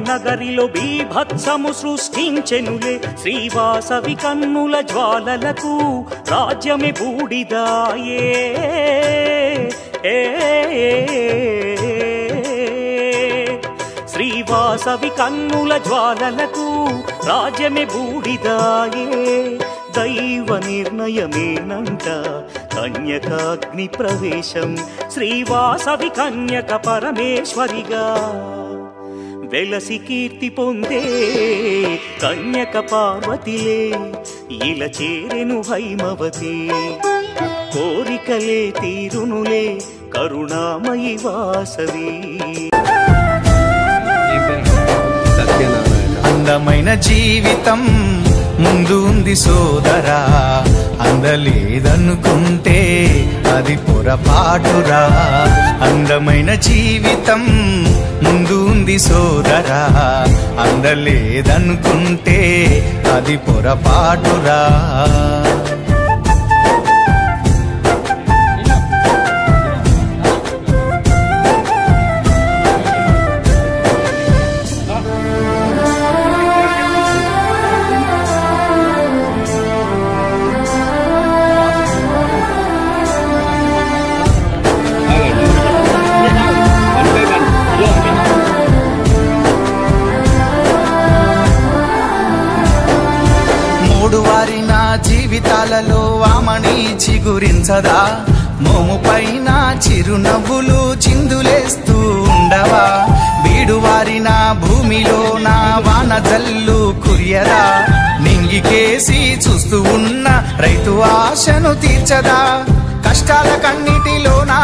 నగరిలో బీభత్సము సృష్టించెనులే శ్రీవాసవి కన్నుల జ్వాలలకు రాజ్యమే బూడిదాయే శ్రీవాసవి కన్నుల జ్వాలలకు రాజ్యమే బూడిదాయే దైవ నిర్ణయమేనంట కన్యకాగ్ని ప్రవేశం శ్రీవాసవి కన్యక పరమేశ్వరిగా వెలసి కీర్తి పొందే కన్యక పార్వతిలే ఇలా చేరెను హైమవతి కోరికలే తీరునులే కరుణామయి వాసవి. అందమైన జీవితం ముందు ఉంది సోదరా అందలేదనుకుంటే అది పొరపాటురా. అందమైన జీవితం ముందు ఉంది సోదరా అందలేదనుకుంటే అది పొరపాటురా. వారి నా జీవితాలలో ఆమని చిగురించదా మోము పైన చిరునవ్వులు చిందులేస్తూ ఉండవా. బీడువారి నా భూమిలో నా వాన జల్లు కురియదా నింగికేసి చూస్తూ ఉన్న రైతు ఆశను తీర్చదా. కష్టాల కన్నిటిలోనా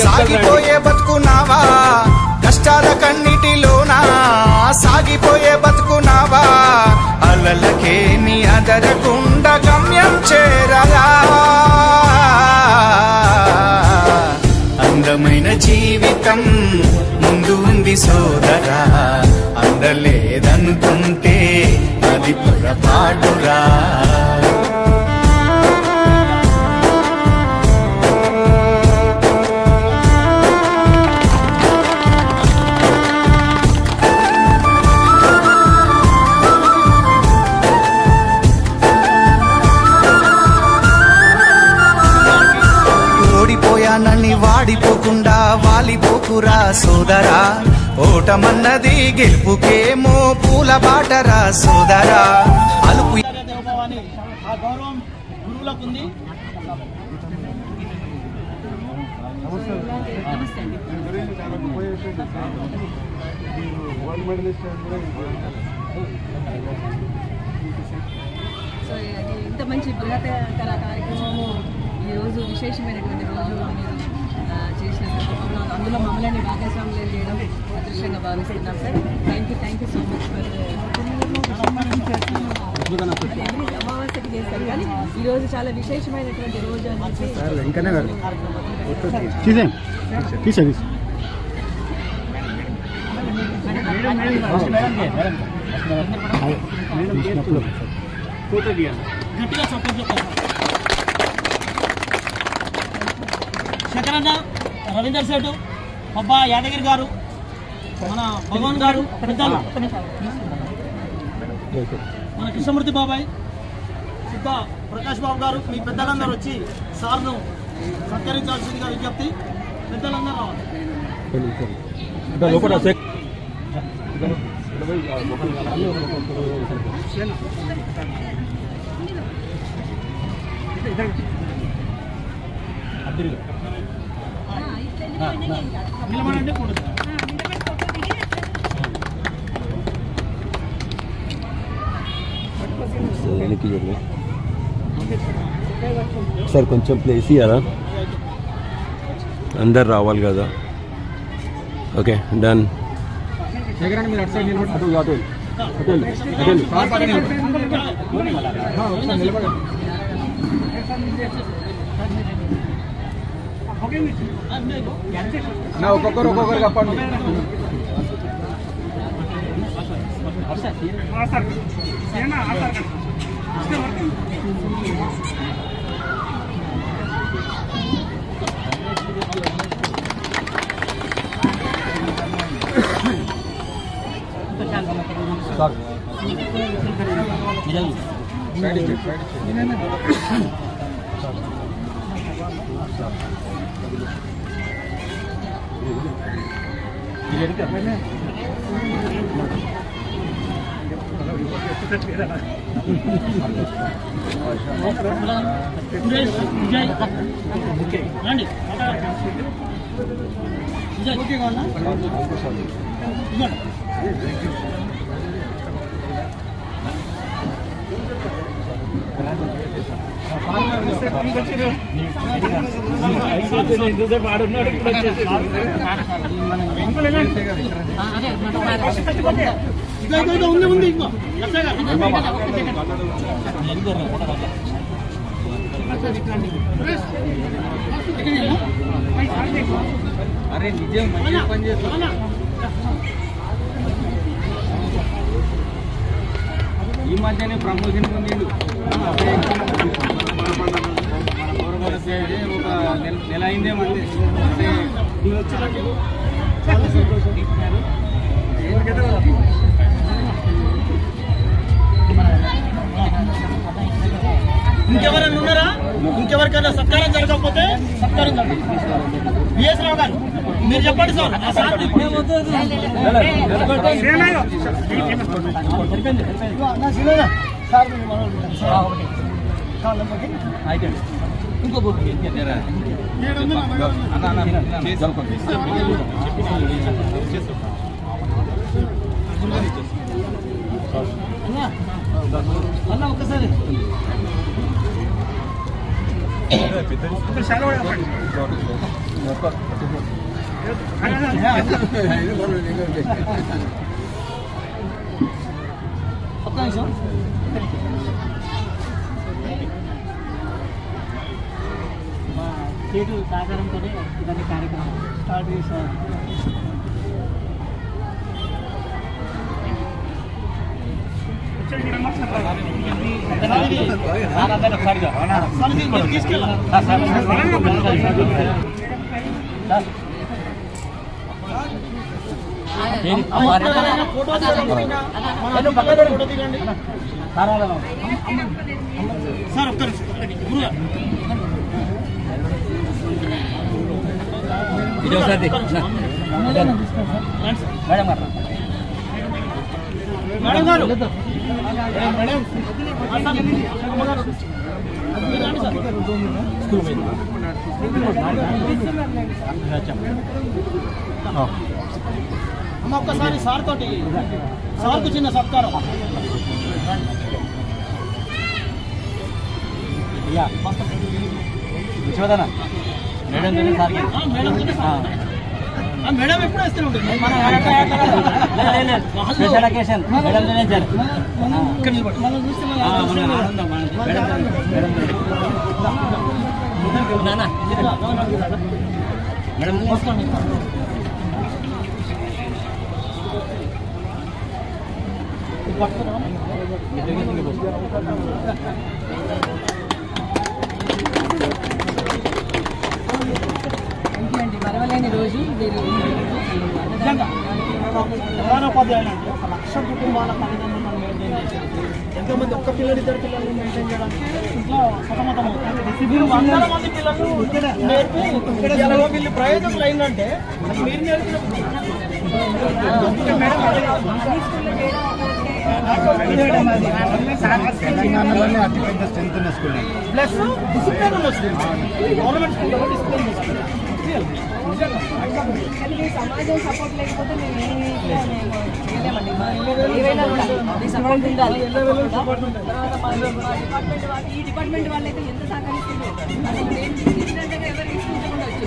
సాగిపోయే బతుకున్నావా కష్టాల కన్నిటిలోనా సాగిపోయే బతుకున్నావా. అలలకేమి అదరకుండా గమ్యం చేరగా అందమైన జీవితం ముందు ఉంది సోదరా అందలేదనుకుంటే అది పొరపాటురా. ఓడిపోయానని వాడిపోకుండా వాలిపోకురా సోదరా ఓటమన్నది గెలుపుకేమో పూల బాటరా సోదరా. అలుపు ఆ గౌరవం గురువులకు ఉంది. సో ఇంత మంచి బృహత్తర కార్యక్రమము ఈరోజు విశేషమైనటువంటి రోజు చేసిన సందర్భంలో అందులో మమ్మల్ని భాగస్వాములు చేయడం అదృష్టంగా భావిస్తున్నాం sir. Thank you so much for అమావాస్యకి చేస్తారు కానీ ఈరోజు చాలా విశేషమైనటువంటి రోజు అని శంకరన్న రవీందర్ సేటు అబ్బా యాదగిరి గారు మన భగవాన్ గారు పెద్దలు మన కృష్ణమూర్తి బాబాయ్ సిద్ధ ప్రకాష్ బాబు గారు మీ పెద్దలందరూ వచ్చి సార్ను సత్కరించాల్సిందిగా విజ్ఞప్తి. పెద్దలందరూ నిలబడండి కూడా సార్ కొంచెం ప్లేస్ ఇయ్యారా అందరు రావాలి కదా. Okay done. ఒక్కొక్కరు చెప్పండి. అరే నిజం మంచి పని చేస్తా ఈ మధ్యనే ప్రమోషన్ పొందిండు ఒక నెల అయిందేమంటే ఇంకెవరైనా ఉన్నారా? ఇంకెవరికైనా సత్కారం జరగకపోతే సత్కారం జరగదు. బిఎస్ రావు గారు మీరు చెప్పండి సార్. ఇంకో అన్న ఒక్కసారి ఒక్క నిమిషం. మా స్టేట్ సహకారంతోనే ఇవన్నీ కార్యక్రమం స్టార్ట్ చేశారు. సార్ ఒక్క మేడం గారు మేడం అమ్మ ఒక్కసారి సార్ తోటి సార్కు చిన్న సత్కారం. మేడం ఎప్పుడు వేస్తూ ఉంటుంది. స్పెషల్ అకేషన్ మేడం సార్ మనం చూస్తే మేడం ఇంకేంటి మరవలేని రోజు మీరు ప్రధానోపాధ్యాయులు అంటే 1,00,000 కుటుంబాల తల్లిదండ్రులను మెయింటైన్ చేశారు. ఎంతోమంది ఒక్క పిల్లలు ఇద్దరు పిల్లల్ని మెయింటైన్ చేయడానికి ఇంట్లో సతమతం అవుతారు. మీరు 100 మంది పిల్లలు నేర్పి వీళ్ళు ప్రయోజకులు అయిందంటే మీరు నేర్పిన తెలంగాణలోనే అతిపెద్ద స్ట్రెంత్ ఉన్న స్కూల్ ప్లస్ డిసిప్లిన్ ఉన్న స్కూల్. గవర్నమెంట్ స్కూల్లో డిసిప్లిన్ సమాజం సపోర్ట్ లేకపోతే మేము చేయలేమండి. ఏవైనా కూడా మీ సపోర్ట్ ఉండాలి. ఈ డిపార్ట్మెంట్ వాళ్ళైతే ఎంత సహకరిస్తున్నారు. అసలు నేను ఇచ్చినట్టుగా ఎవరు ఇస్తుండొచ్చు.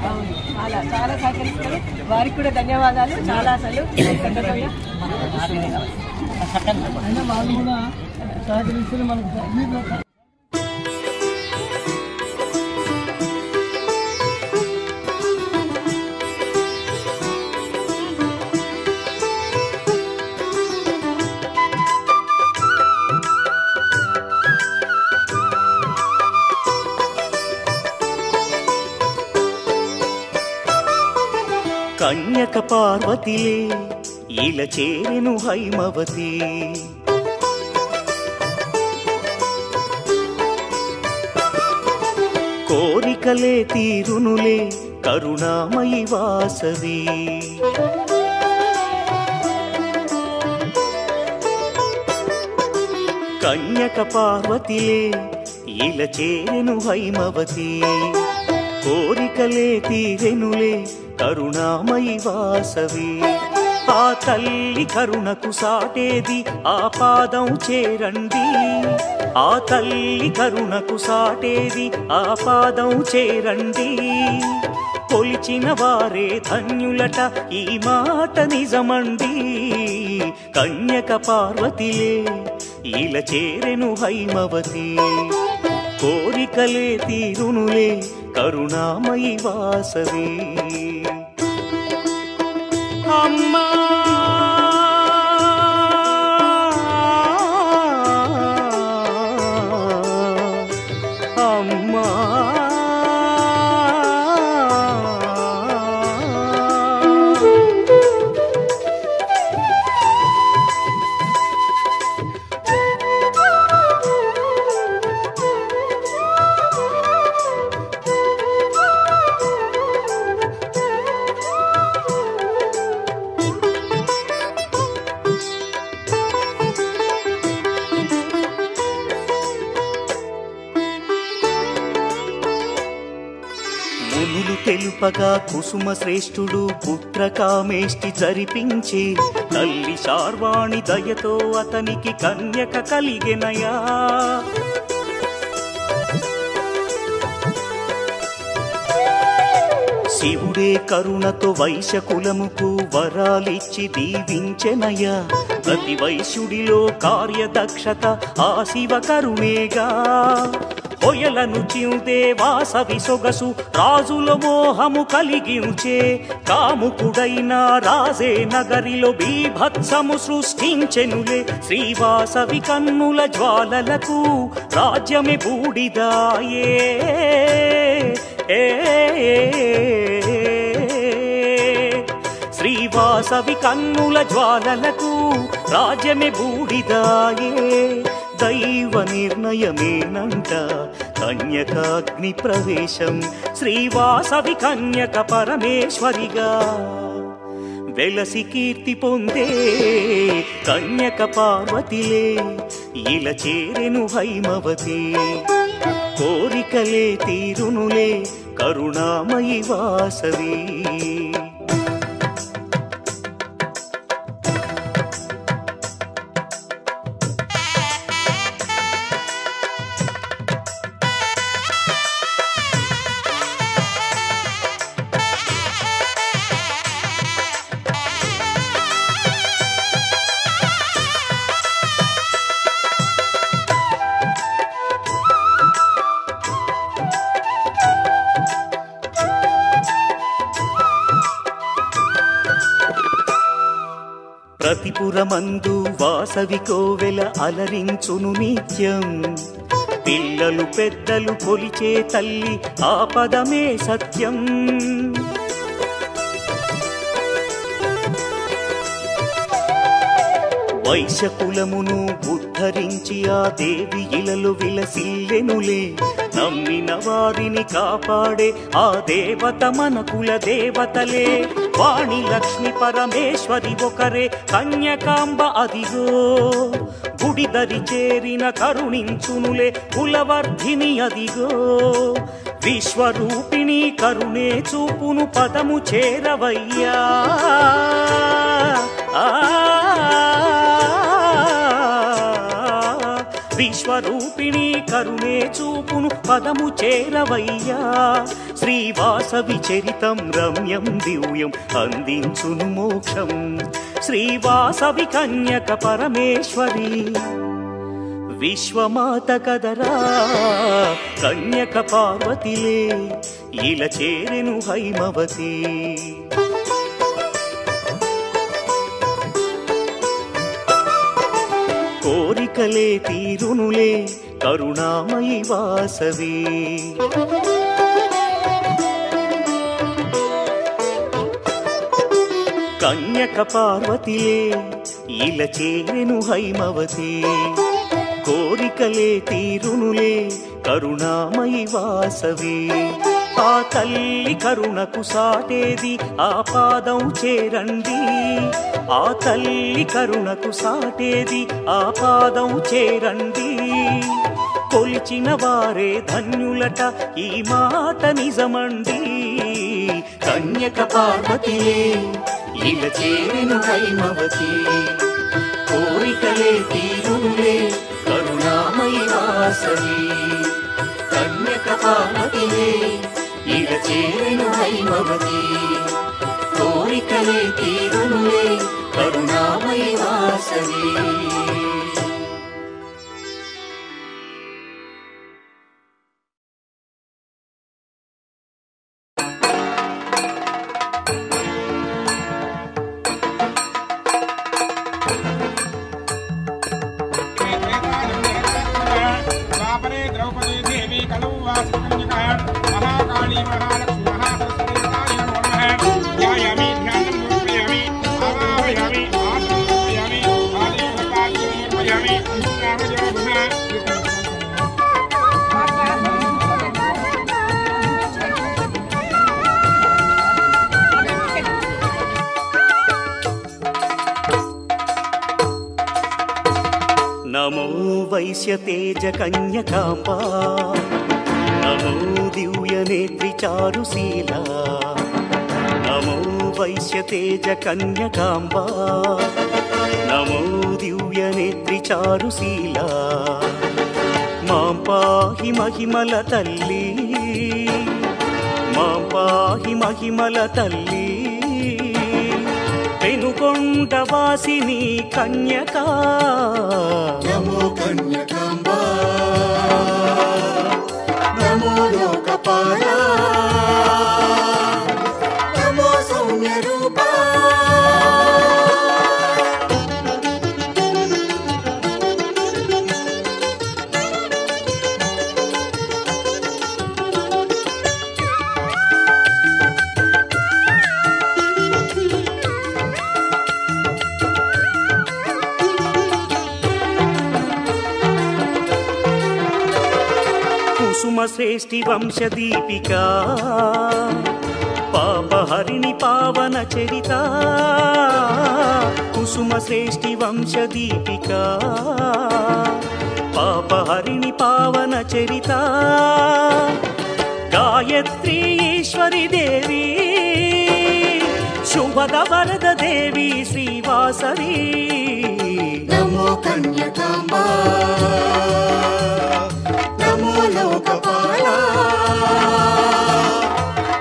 అవును చాలా చాలా సహకరిస్తారు. వారికి కూడా ధన్యవాదాలు. చాలా అసలు అయినా వాళ్ళు కూడా సహకరిస్తే మనకు కన్యక పార్వతిలే ఇలా చేరెను హైమవతి. కోరికలే తీరునులే కరుణామయి వాసవి. కన్యక పార్వతిలే ఇలా చేరెను హైమవతి. కోరికలే తీరెనులే కరుణామయి వాసవి. ఆ తల్లి కరుణకు సాటేది ఆ పాదం చేరండి. ఆ తల్లి కరుణకు సాటేది ఆ పాదం చేరండి. కొలిచిన వారే ధన్యులట ఈ మాట నిజమండి. కన్యక పార్వతిలే ఇలా చేరెను హైమవతి. కోరికలే తీరునులే కరుణామయి వాసవి. అమ్మా అమ్మా మునులు తెలుపగా కుసుమ శ్రేష్ఠుడు పుత్రకామేష్టి జరిపించే. తల్లి శార్వాణి దయతో అతనికి కన్యక కలిగెనయా. శివుడే కరుణతో వైశ్యకులముకు వరాలిచ్చి దీవించెనయా. ప్రతి వైశ్యుడిలో కార్యదక్షత ఆ శివ కరుణేగా. హొయలను చిందే వాసవి సొగసు రాజుల మోహము కలిగించే. కాముకుడైన రాజే నగరిలో బీభత్సము సృష్టించెనులే. శ్రీవాసవి కన్నుల జ్వాలలకు రాజ్యమే బూడిదాయే. శ్రీవాసవి కన్నుల జ్వాలలకు రాజ్యమే బూడిదాయే. దైవ నిర్ణయమేనంట కన్యకాగ్ని ప్రవేశం. శ్రీవాసవి కన్యక పరమేశ్వరిగా వెలసి కీర్తి పొందే. కన్యక పార్వతిలే ఇలా చేరెను హైమవతి. కోరికలే తీరునులే కరుణామయి వాసవి. ప్రతిపురమందు వాసవి కోవెల అలరించును నిత్యం. పిల్లలు పెద్దలు కొలిచే తల్లి ఆ పదమే సత్యం. వైశ్యకులమును ఉద్ధరించి ఆ దేవి ఇలలు విలసిల్లెనులే. నమ్మిన వారిని కాపాడే ఆ దేవత మన కుల దేవతలే. వాణి లక్ష్మి పరమేశ్వరి ఒకరే కన్యకాంబ అదిగో. గుడి దరి చేరిన కరుణించునులే కులవర్ధిని అదిగో. విశ్వరూపిణి కరుణే చూపును పదము చేరవయ్యా. విశ్వరూపిణి కరుణే చూపును పదము చేరవయ్యా. శ్రీవాసవి చరితం రమ్యం దివ్యం అందించును మోక్షం. శ్రీవాసవి కన్యక పరమేశ్వరి విశ్వమాత కదరా. కన్యక పార్వతిలే ఇలా చేరెను హైమవతి. కోరికలే తీరునులే కరుణామయి వాసవి. కన్యక పార్వతిలే ఇలా చేరెను హైమవతి కోరికలే తీరునులే కరుణామయి వాసవి ఆ తల్లి కరుణకు సాటేది ఆ పాదం చేరండి ఆ తల్లి కరుణకు సాటేది ఆ పాదం చేరండి కొలిచిన వారే ధన్యులట ఈ మాట నిజమండి కన్యక పార్వతిలే ఇలా చేరెను హైమవతి కోరికలే తీరునులే కరుణామయి వాసవి కన్యక పార్వతిలే ఇలా చేరెను హైమవతి కోరికలే తీరునులే కరుణామయి వాసవి నమో వైశ్యతేజ కన్యకాంబా నమో దివ్యనేత్రి చారుశీలా నమో వైశ్యతేజ కన్యకాంబా నమో దివ్యనేత్రి చారుశీలా మాం పాహి మహిమల తల్లి మాం పాహి మహిమల తల్లి పెనుకొండ వాసిని కన్యకా నమో కన్యకాంబా నమో లోకపాలా నమో సౌమ్య రూపా శ్రేష్ఠి వంశదీపికా పాపహరిణి పావన చరిత కుసుమ శ్రేష్ఠి వంశదీపికా పాపహరిణి పావన చరిత గాయత్రీ ఈశ్వరి దేవి శుభద వరద దేవి శ్రీవాసవి నమో కన్యకాంబా నమో లోకపాలా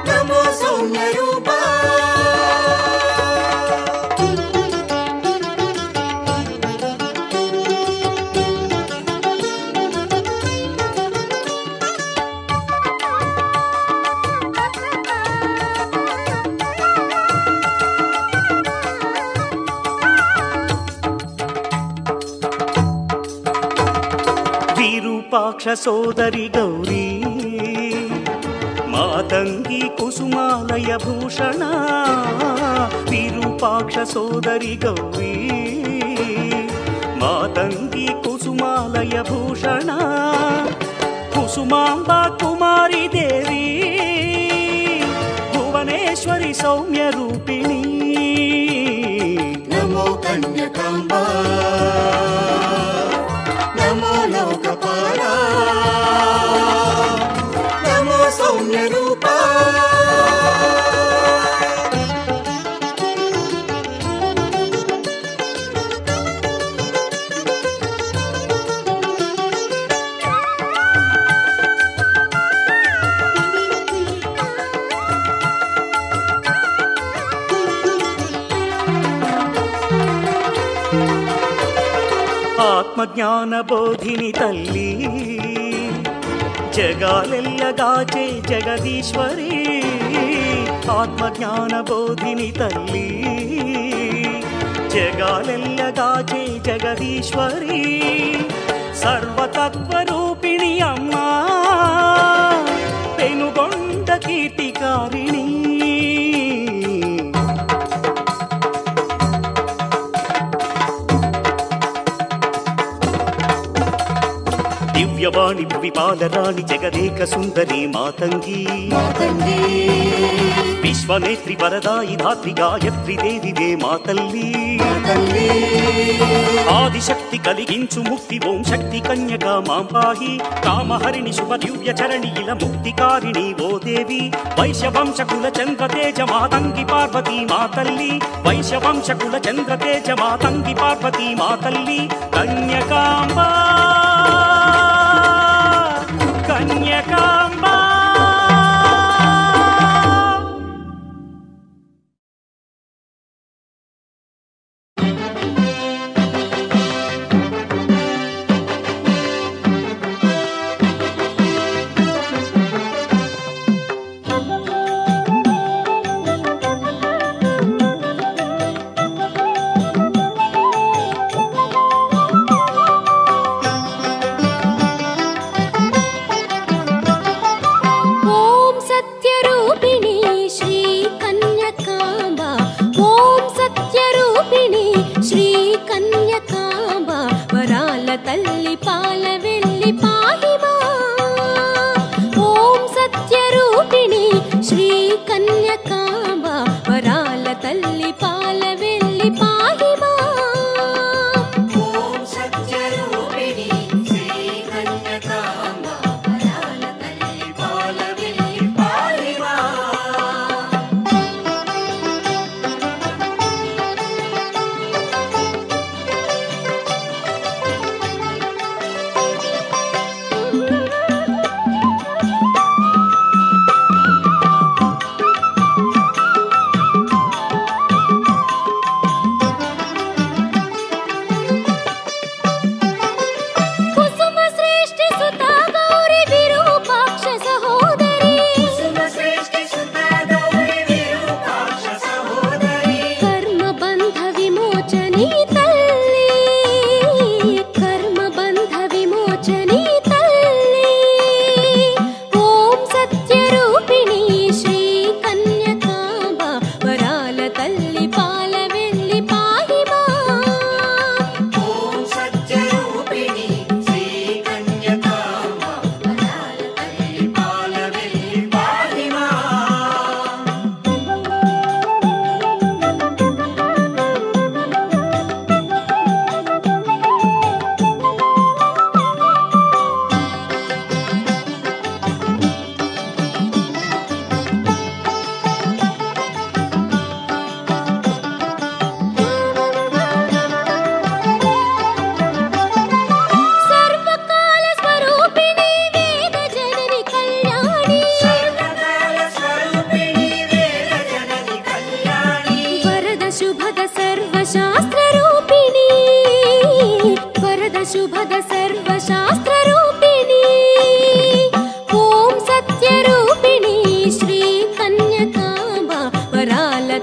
నమో సౌమ్య రూపా విరూపాక్ష సోదరి గౌరీ మాతంగి కుసుమాలయ భూషణ విరూపాక్ష సోదరి గౌరీ మాతంగి కుసుమాలయ భూషణ కుసుమాంబ కుమారి దేవి భువనేశ్వరి సౌమ్య రూపిణి నమో కన్యకాంబా నమో లోకపాలా నమో సౌమ్య రూపా ఆత్మజ్ఞాన బోధిని తల్లి జగాలెల్లగాచే జగదీశ్వరి ఆత్మజ్ఞాన బోధిని తల్లి జగాలెల్లగాచే జగదీశ్వరి సర్వతత్వరూపిణి అమ్మా పెనుగొండ కీర్తికారిణి జగవాణి భువి పాలరాణి జగదేక సుందరి మాతంగి విశ్వనేత్రి వరదాయి ధాత్రి గాయత్రి దేవివే మా తల్లి ఆదిశక్తి కలిగించు ముక్తి ఓం శక్తి కన్యగా మాం పాహి కామహరిణి శుభ దివ్య చరణి ఇల ముక్తికారిణి ఓ దేవి వైశ్యవంశకుల చంద్రతేజ మాతంగి పార్వతీ మా తల్లి వైశ్యవంశకుల చంద్రతేజ మాతంగి పార్వతీ మా తల్లి కన్యకాంబా కన్యకాంబా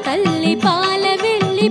తల్లి పాల వెళ్ళి